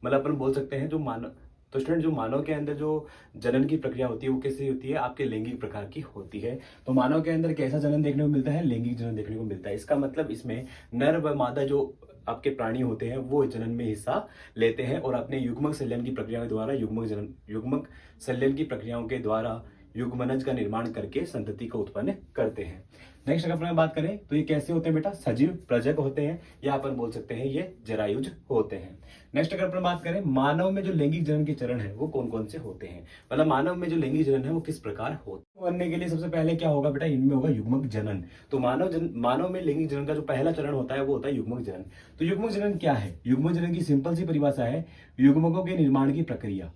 मतलब अपन बोल सकते हैं जो मानव, तो स्टूडेंट जो मानव के अंदर जो जनन की प्रक्रिया होती है वो कैसी होती है, आपके लैंगिक प्रकार की होती है। तो मानव के अंदर कैसा जनन देखने को मिलता है, लैंगिक जनन देखने को मिलता है। इसका मतलब इसमें नर व मादा जो आपके प्राणी होते हैं वो जनन में हिस्सा लेते हैं और अपने युग्मक संलयन की प्रक्रिया के द्वारा युग्मक संलयन की प्रक्रियाओं के द्वारा युग्मनज का निर्माण करके संतति को उत्पन्न करते हैं। नेक्स्ट अगर अपन बात करें तो ये कैसे होते हैं बेटा, सजीव प्रजग होते हैं या अपन बोल सकते हैं ये जरायुज होते हैं। नेक्स्ट अगर अपन बात करें मानव में जो लैंगिक जनन के चरण है वो कौन कौन से होते हैं, मतलब मानव में जो लैंगिक जनन है वो किस प्रकार होता है। बनने के लिए सबसे पहले क्या होगा बेटा, इनमें होगा युग्मक जनन। तो मानव में लैंगिक जनन का जो पहला चरण होता है वो होता है युग्मक जनन। तो युग्मक जनन क्या है, युग्मक जनन की सिंपल सी परिभाषा है युग्मकों के निर्माण की प्रक्रिया।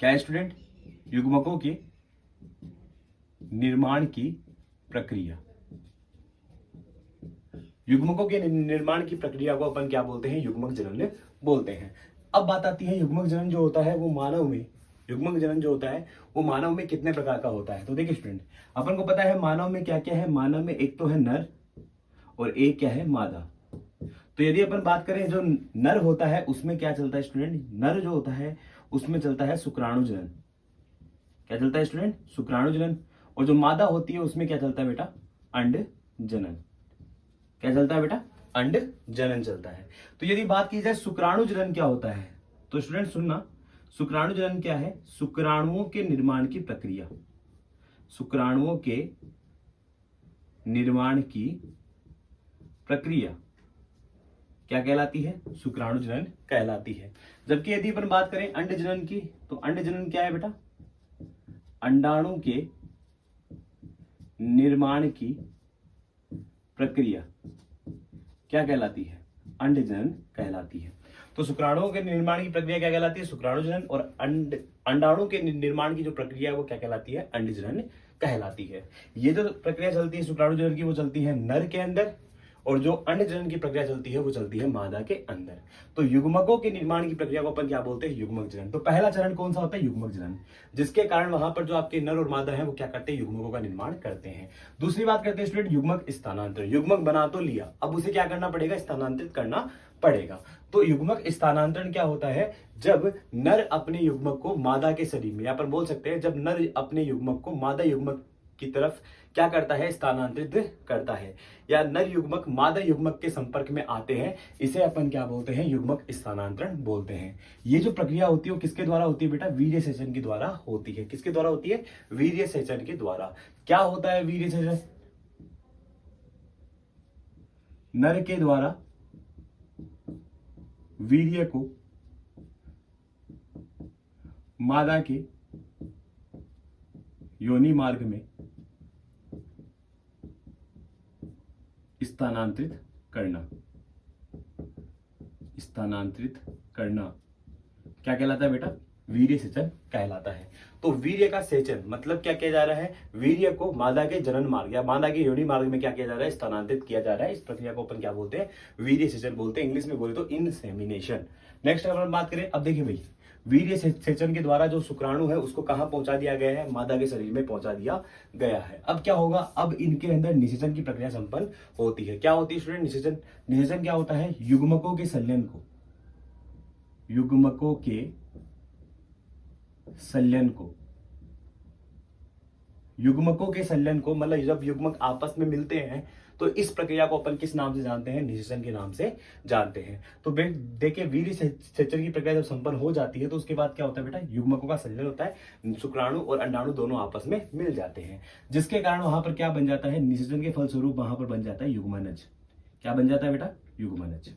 क्या है स्टूडेंट, युग्मकों के निर्माण की प्रक्रिया। युग्मकों के निर्माण की प्रक्रिया को अपन क्या बोलते हैं, युग्मक जनन बोलते हैं। अब बात आती है युग्मक जनन जो होता है वो मानव में, युग्मक जनन जो होता है वो मानव में कितने प्रकार का होता है। तो देखिए स्टूडेंट, अपन को पता है मानव में क्या क्या है, मानव में एक तो है नर और एक क्या है मादा। तो यदि अपन बात करें जो नर होता है उसमें क्या चलता है स्टूडेंट, नर जो होता है उसमें चलता है शुक्राणु जनन। क्या चलता है स्टूडेंट, शुक्राणु जनन। और जो मादा होती है उसमें क्या चलता है बेटा, अंड जनन। क्या चलता है बेटा, अंड जनन चलता है। तो यदि बात की जाए शुक्राणु जनन क्या होता है, तो स्टूडेंट सुनना, शुक्राणु जनन क्या है, शुक्राणुओं के निर्माण की प्रक्रिया। शुक्राणुओं के निर्माण की प्रक्रिया क्या कहलाती है, शुक्राणु जनन कहलाती है। जबकि यदि अपन बात करें अंड जनन की, तो अंड जनन क्या है बेटा, अंडाणु के निर्माण की प्रक्रिया क्या कहलाती है, अंड जनन कहलाती है। तो शुक्राणुओं के निर्माण की प्रक्रिया क्या कहलाती है, शुक्राणु जनन। और अंडाणु के निर्माण की जो प्रक्रिया है वो क्या कहलाती है, अंड जनन कहलाती है। ये जो प्रक्रिया चलती है शुक्राणु जनन की वो चलती है नर के अंदर, और जो अंड जनन की प्रक्रिया चलती है वो चलती है मादा के अंदर। तो युग्मकों के निर्माण की प्रक्रिया को अपन क्या बोलते हैं, युग्मक जनन। तो पहला चरण कौन सा होता है, युग्मक जनन, जिसके कारण वहां पर जो आपके नर और मादा है वो क्या करते हैं, युग्मकों का निर्माण करते हैं। दूसरी बात करते हैं स्टूडेंट युग्मक स्थानांतरण। युग्मक बना तो लिया, अब उसे क्या करना पड़ेगा, स्थानांतरित करना पड़ेगा। तो युग्मक स्थानांतरण क्या होता है, जब नर अपने युग्मक को मादा के शरीर में, या पर बोल सकते हैं जब नर अपने युग्मक को मादा युग्मक की तरफ क्या करता है, स्थानांतरित करता है, या नर युग्मक मादा युग्मक के संपर्क में आते हैं, इसे अपन क्या बोलते हैं, युग्मक स्थानांतरण बोलते हैं। ये जो प्रक्रिया होती है वो किसके द्वारा होती है बेटा, वीर्य सेचन के द्वारा होती है। किसके द्वारा होती है, वीर्य सेचन के द्वारा। क्या होता है वीर्य सेचन, नर के द्वारा वीर्य को मादा के योनि मार्ग में स्थानांतरित करना। स्थानांतरित करना क्या कहलाता है बेटा, वीर्य सेचन कहलाता है। तो वीर्य का सेचन मतलब क्या किया जा रहा है, वीर्य को मादा के जनन मार्ग या मादा के योनि मार्ग में क्या किया जा रहा है, स्थानांतरित किया जा रहा है। इस प्रक्रिया को अपन क्या बोलते हैं, वीर्य सेचन बोलते हैं। इंग्लिश में बोले तो इनसेमिनेशन। नेक्स्ट अगर हम बात करें, अब देखिए भाई, वीर्य सेचन के द्वारा जो शुक्राणु है उसको कहां पहुंचा दिया गया है, मादा के शरीर में पहुंचा दिया गया है। अब क्या होगा, अब इनके अंदर निषेचन की प्रक्रिया संपन्न होती है। क्या होती है स्टूडेंट, निषेचन। निषेचन क्या होता है, युग्मकों के संलयन को, युग्मकों के संलयन को, युग्मकों के संलयन को मतलब जब युग्मक आपस में मिलते हैं तो इस प्रक्रिया को अपन किस नाम से जानते हैं, निषेचन के नाम से जानते हैं। तो देखिए वीर्य सेचन की प्रक्रिया जब संपन्न हो जाती है तो उसके बाद क्या होता है बेटा, युग्मकों का संलयन होता है, शुक्राणु और अंडाणु दोनों आपस में मिल जाते हैं, जिसके कारण वहां पर क्या बन जाता है, निषेचन के फलस्वरूप वहां पर बन जाता है युग्मनज। क्या बन जाता है बेटा, युग्मनज।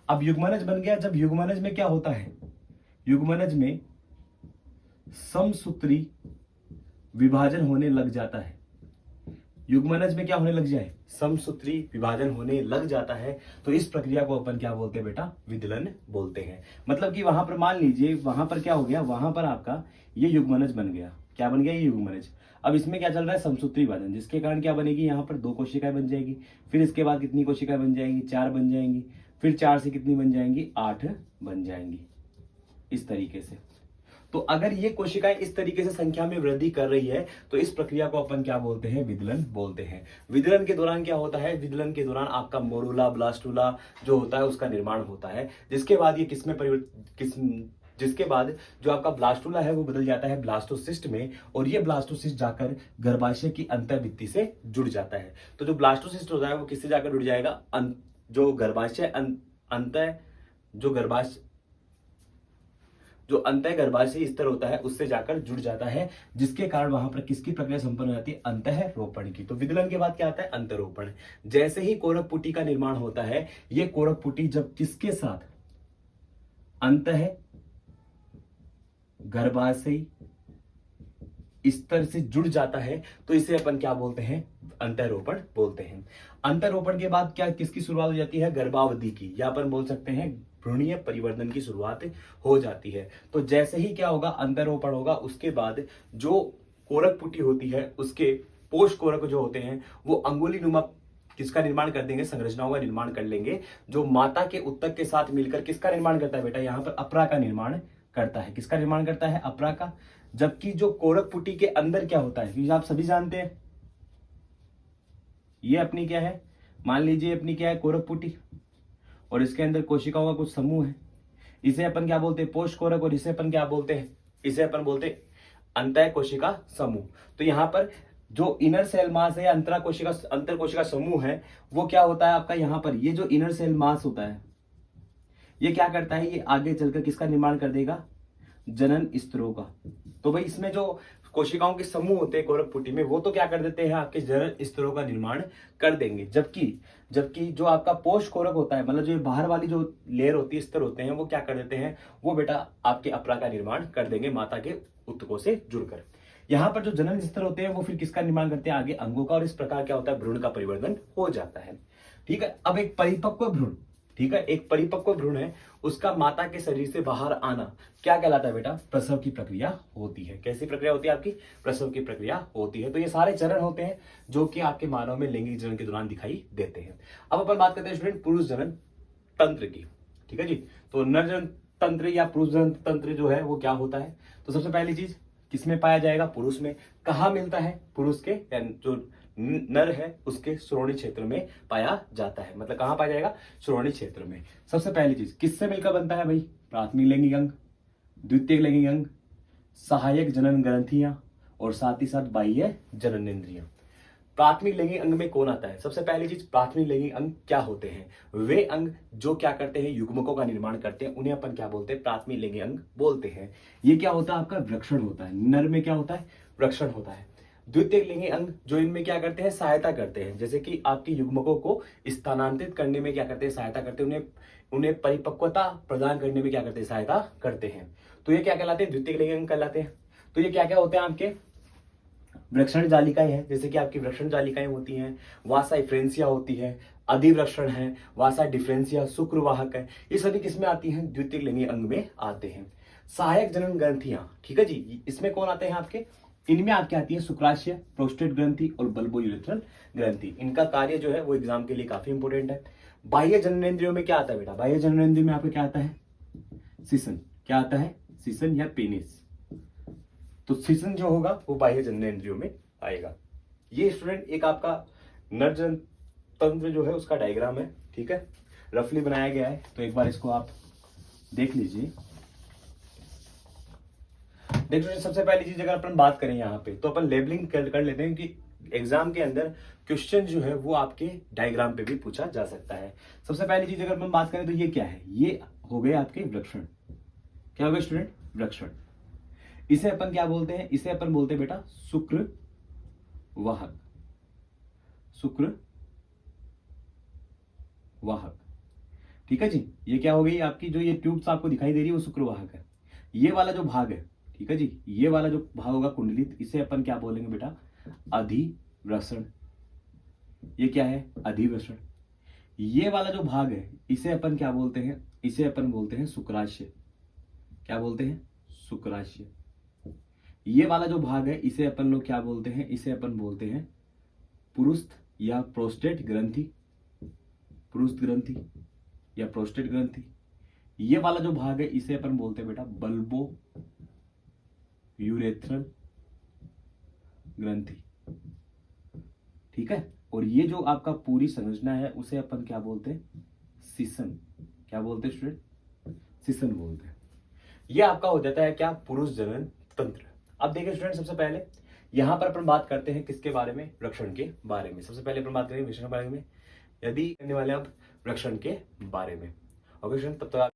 अब युग्मनज बन गया, जब युग्मनज में क्या होता है, युग्मनज में समसूत्री विभाजन होने लग जाता है। युग्मनज में क्या होने लग जाए, समसूत्री विभाजन होने लग जाता है। तो इस प्रक्रिया को अपन क्या बोलते हैं बेटा, विदलन बोलते हैं। मतलब कि वहां पर मान लीजिए वहां पर क्या हो गया, वहां पर आपका ये युग्मनज बन गया। क्या बन गया, ये युग्मनज। अब इसमें क्या चल रहा है, समसूत्री विभाजन, जिसके कारण क्या बनेगी, यहाँ पर 2 कोशिकाएं बन जाएगी। फिर इसके बाद कितनी कोशिकाएं बन जाएंगी, 4 बन जाएंगी। फिर 4 से कितनी बन जाएंगी, 8 बन जाएंगी, इस तरीके से। तो अगर ये कोशिकाएं इस तरीके से संख्या में वृद्धि कर रही है तो इस प्रक्रिया को अपन क्या बोलते हैं, विदलन बोलते हैं। विदलन के दौरान क्या होता है, विदलन के दौरान आपका मोरूला ब्लास्टुला जो होता है उसका निर्माण होता है, जिसके बाद ये जिसके बाद जो आपका ब्लास्टुला है वो बदल जाता है ब्लास्टोसिस्ट में, और ये ब्लास्टोसिस्ट जाकर गर्भाशय की अंतःभित्ति से जुड़ जाता है। तो जो ब्लास्टोसिस्ट होता है वो किससे जाकर जुड़ जाएगा, जो गर्भाशय अंतः जो अंतः गर्भाशय स्तर होता है उससे जाकर जुड़ जाता है, जिसके कारण वहां पर किसकी प्रक्रिया संपन्न हो जाती है, अंतःरोपण की। तो विदलन के बाद क्या आता है, अंतःरोपण। जैसे ही कोरक पुटी का निर्माण होता है, ये कोरक पुटी जब किसके साथ, अंतः गर्भाशय स्तर से जुड़ जाता है तो इसे अपन क्या बोलते हैं, अंतःरोपण बोलते हैं। अंतःरोपण के बाद क्या किसकी शुरुआत हो जाती है, गर्भावधि की, या अपन बोल सकते हैं भ्रूणीय परिवर्तन की शुरुआत हो जाती है। तो जैसे ही क्या होगा, अंतःरोपण होगा, उसके बाद जो कोरक पुटी होती है उसके पोष कोरक जो होते हैं वो अंगुली नुमा किसका निर्माण कर देंगे, संरचनाओं का निर्माण कर लेंगे, जो माता के उत्तक के साथ मिलकर किसका निर्माण करता है बेटा, यहाँ पर अपरा का निर्माण करता है। किसका निर्माण करता है, अपरा का। जबकि जो कोरक पुटी के अंदर क्या होता है, आप सभी जानते हैं, ये अपनी क्या है, मान लीजिए अपनी क्या है, कोरक पुटी, और इसके अंदर कोशिकाओं का कुछ समूह है, इसे अपन क्या बोलते हैं, पोष कोरक, और इसे अपन क्या बोलते हैं, इसे अपन बोलते हैं अंतः कोशिका समूह। तो यहाँ पर जो इनर सेल मास है, अंतर कोशिका समूह है, वो क्या होता है आपका, यहाँ पर ये जो इनर सेल मास होता है ये क्या करता है, ये आगे चलकर किसका निर्माण कर देगा, जनन स्तरों का। तो भाई इसमें जो कोशिकाओं के समूह होते हैं कोरक पुटी में, वो तो क्या कर देते हैं, आपके जनन स्तरों का निर्माण कर देंगे। जबकि जो आपका पोष कोरक होता है, मतलब जो बाहर वाली जो लेयर होती है, स्तर होते हैं, वो क्या कर देते हैं, वो बेटा आपके अपरा का निर्माण कर देंगे माता के उत्तकों से जुड़कर। यहाँ पर जो जनन स्तर होते हैं वो फिर किसका निर्माण करते हैं, आगे अंगों का, और इस प्रकार क्या होता है, भ्रूण का परिवर्तन हो जाता है। ठीक है, अब एक परिपक्व भ्रूण, ठीक है, एक परिपक्व भ्रूण है, उसका माता के शरीर से बाहर आना क्या कहलाता है बेटा, प्रसव की प्रक्रिया होती है। कैसी प्रक्रिया होती है आपकी, प्रसव की प्रक्रिया होती है। तो ये सारे चरण होते हैं जो कि आपके मानव में लैंगिक जनन के दौरान दिखाई देते हैं। अब अपन बात करते हैं स्टूडेंट पुरुष जनन तंत्र की। ठीक है जी, तो नर जनन तंत्र या पुरुष जनन तंत्र जो है वो क्या होता है, तो सबसे पहली चीज किसमें पाया जाएगा, पुरुष में। कहाँ मिलता है, पुरुष के जो नर है उसके श्रोणि क्षेत्र में पाया जाता है। मतलब कहां पाया जाएगा, श्रोणि क्षेत्र में। सबसे पहली चीज किससे मिलकर बनता है भाई, प्राथमिक लैंगिक अंग, द्वितीयक लैंगिक अंग, सहायक जनन ग्रंथियां, और साथ ही साथ बाह्य जननेंद्रियां। प्राथमिक लैंगिक अंग में कौन आता है, सबसे पहली चीज प्राथमिक लैंगिक अंग क्या होते हैं, वे अंग जो क्या करते हैं, युग्मकों का निर्माण करते हैं, उन्हें अपन क्या बोलते हैं, प्राथमिक लैंगिक अंग बोलते हैं। ये क्या होता है, आपका वृक्षण होता है। नर में क्या होता है, वृक्षण होता है। द्वितीय लिंगी अंग जो इनमें क्या करते हैं, सहायता करते हैं, जैसे कि आपके युग्मकों को स्थानांतरित करने में क्या करते हैं, सहायता करते हैं, उन्हें परिपक्वता प्रदान करने में क्या करते हैं, सहायता करते हैं। तो ये क्या कहलाते हैं, द्वितीय लिंगी अंग कहलाते हैं। तो ये क्या क्या होते हैं, आपके वृक्षण जालिकाएं हैं, जैसे कि आपकी वृक्षण जालिकाएं होती हैं, वासा इफ्रेंसिया होती है, अधिवृक्षण है, वासा डिफ्रेंसिया, शुक्रवाहक है, ये सभी किसमें आती हैं, द्वितीय लिंगी अंग में आते हैं। सहायक जनन ग्रंथियां, ठीक है जी, इसमें कौन आते हैं आपके, इनमें आपके आती है शुक्राशय, प्रोस्टेट ग्रंथि और बल्बोयूरेथ्रल ग्रंथि। इनका कार्य जो है वो एग्जाम के लिए काफी इंपोर्टेंट है। बाह्य जननेंद्रियों में क्या आता है बेटा, बाह्य जननेंद्रियों में आपको क्या आता है, सिसन। क्या आता है, सिसन या पेनिस। तो सिसन जो होगा वो बाह्य जननेंद्रियों में आएगा। ये स्टूडेंट एक आपका नर जन तंत्र जो है उसका डायग्राम है, ठीक है, रफली बनाया गया है, तो एक बार इसको आप देख लीजिए। देखो सबसे पहली चीज अगर अपन बात करें यहाँ पे, तो अपन लेबलिंग कर लेते हैं कि एग्जाम के अंदर क्वेश्चन जो है वो आपके डायग्राम पे भी पूछा जा सकता है। सबसे पहली चीज अगर अपन बात करें तो ये क्या है, ये हो गए आपके वृक्षण। क्या हो गए स्टूडेंट, वृक्षण। इसे अपन क्या बोलते हैं, इसे अपन बोलते हैं बेटा शुक्र वाहक। शुक्र वाहक, ठीक है जी। ये क्या हो गई आपकी, जो ये ट्यूब्स आपको दिखाई दे रही है वो शुक्र वाहक है। ये वाला जो भाग है, ठीक है जी, ये वाला जो भाग होगा कुंडलित, इसे अपन क्या बोलेंगे बेटा, अधिवृषण। ये क्या है, अधिवृषण। ये वाला जो भाग है इसे अपन क्या बोलते हैं, इसे अपन बोलते हैं शुक्राशय। क्या बोलते हैं, शुक्राशय। ये वाला जो भाग है इसे अपन लोग क्या बोलते हैं, इसे अपन बोलते हैं पुरुष या प्रोस्टेट ग्रंथि। पुरुष ग्रंथि या प्रोस्टेट ग्रंथि। ये वाला जो भाग है इसे अपन बोलते हैं बेटा बल्बो यूरेथ्रल ग्रंथि, ठीक है। और ये जो आपका पूरी संरचना है उसे अपन क्या बोलते हैं, सिसन। क्या बोलते हैं स्टूडेंट, सिसन बोलते हैं। ये आपका हो जाता है क्या, पुरुष जनन तंत्र। अब देखिए स्टूडेंट, सबसे पहले यहां पर अपन बात करते हैं किसके बारे में, रक्षण के बारे में। सबसे पहले अपन बात करेंगे विषण के बारे में, यदि करने वाले अब रक्षण के बारे में। ओके स्टूडेंट, तब तक